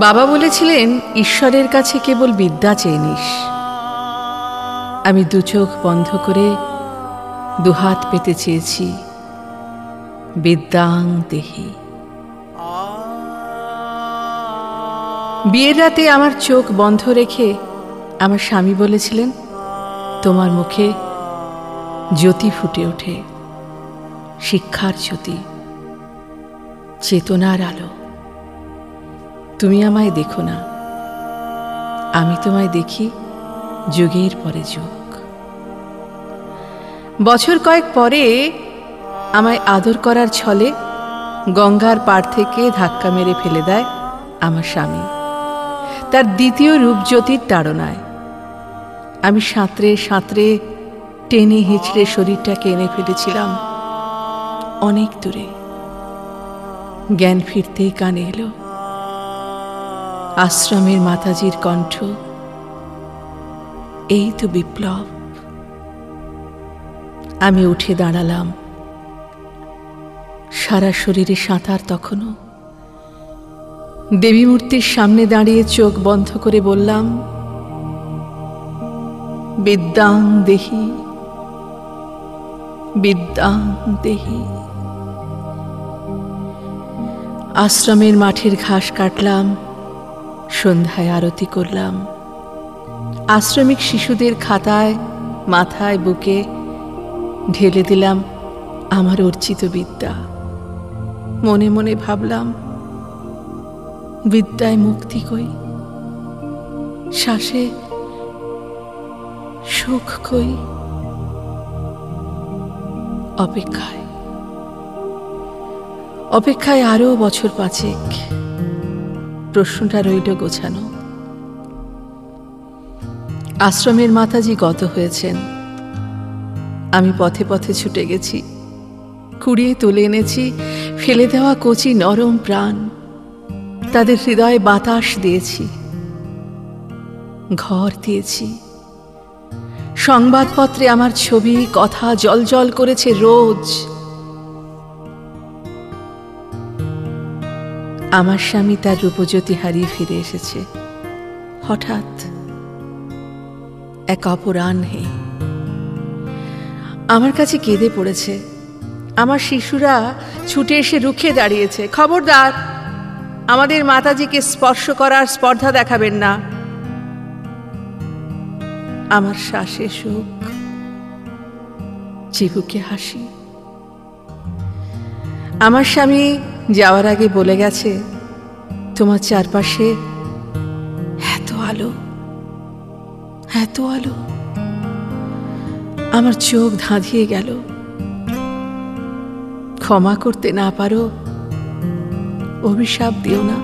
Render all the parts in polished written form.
বাবা বলেছিলেন, ঈশ্বরের কাছে কেবল বিদ্যা চেয়ে নিস। আমি দু চোখ বন্ধ করে দুহাত পেতে চেয়েছি, বিদ্যাং দেহি। বিয়ের রাতে আমার চোখ বন্ধ রেখে আমার স্বামী বলেছিলেন, তোমার মুখে জ্যোতি ফুটে ওঠে, শিক্ষার জ্যোতি, চেতনার আলো। তুমি আমায় দেখো না, আমি তোমায় দেখি যুগের পরে যুগ। বছর কয়েক পরে আমায় আদর করার ছলে গঙ্গার পাড় থেকে ধাক্কা মেরে ফেলে দেয় আমার স্বামী, তার দ্বিতীয় রূপজ্যোতির তাড়নায়। আমি সাঁতরে সাঁতরে টেনে হিঁচড়ে শরীরটাকে এনে ফেলেছিলাম অনেক দূরে। জ্ঞান ফিরতেই কানে এলো আশ্রমের মাতাজির কণ্ঠ, এই তো বিপ্লব। আমি উঠে দাঁড়ালাম, সারা শরীরে সাঁতার তখনও। দেবী মূর্তির সামনে দাঁড়িয়ে চোখ বন্ধ করে বললাম, বিদ্যাং দেহি, বিদ্যাং দেহি। আশ্রমের মাঠের ঘাস কাটলাম, সন্ধ্যায় আরতি করলাম। আশ্রমিক শিশুদের খাতায়, মাথায়, বুকে ঢেলে দিলাম আমার অর্জিত বিদ্যা। মনে মনে ভাবলাম, বিদ্যায় মুক্তি কই, শ্বাসে সুখ কই। অপেক্ষায় অপেক্ষায় আরো বছর পাঁচেক। প্রশ্নটা রইল গোছানো। আশ্রমের মাতাজি গত হয়েছেন, আমি পথে পথে ছুটে গেছি, কুড়িয়ে তুলে এনেছি ফেলে দেওয়া কচি নরম প্রাণ। তাদের হৃদয়ে বাতাস দিয়েছি, ঘর দিয়েছি। সংবাদপত্রে আমার ছবি, কথা জলজল করেছে রোজ। আমার স্বামী তার রূপজ্যোতি হারিয়ে ফিরে এসেছে হঠাৎ এক অপরাহ্নে। আমার কাছে কেঁদে পড়েছে। আমার শিশুরা ছুটে এসে রুখে দাঁড়িয়েছে, খবরদার, আমাদের মাতাজিকে স্পর্শ করার স্পর্ধা দেখাবেন না। আমার শ্বাসে সুখ, চিবুকে হাসি। আমার স্বামী যাওয়ার আগে বলে গেছে, তোমার চারপাশে এত আলো, এত আলো। আমার চোখ ধাঁধিয়ে গেল। ক্ষমা করতে না পারো, অভিশাপ দিও না।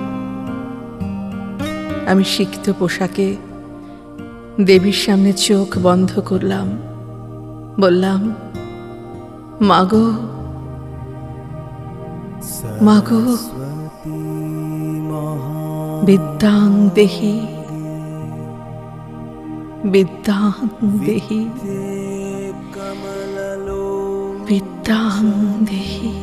আমি সিক্ত পোশাকে দেবীর সামনে চোখ বন্ধ করলাম, বললাম, মাগো, মাগো, বিদ্যাং দেহি, বিদ্যাং দেহি, বিদ্যাং দেহি।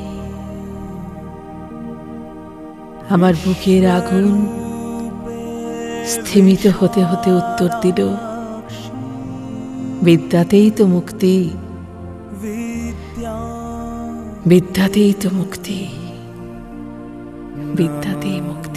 আমার বুকের আগুন স্থিমিত হতে হতে উত্তর দিল, বিদ্যাতেই তো মুক্তি, বিদ্যাতেই তো মুক্তি, বিদ্যাতেই মুক্তি।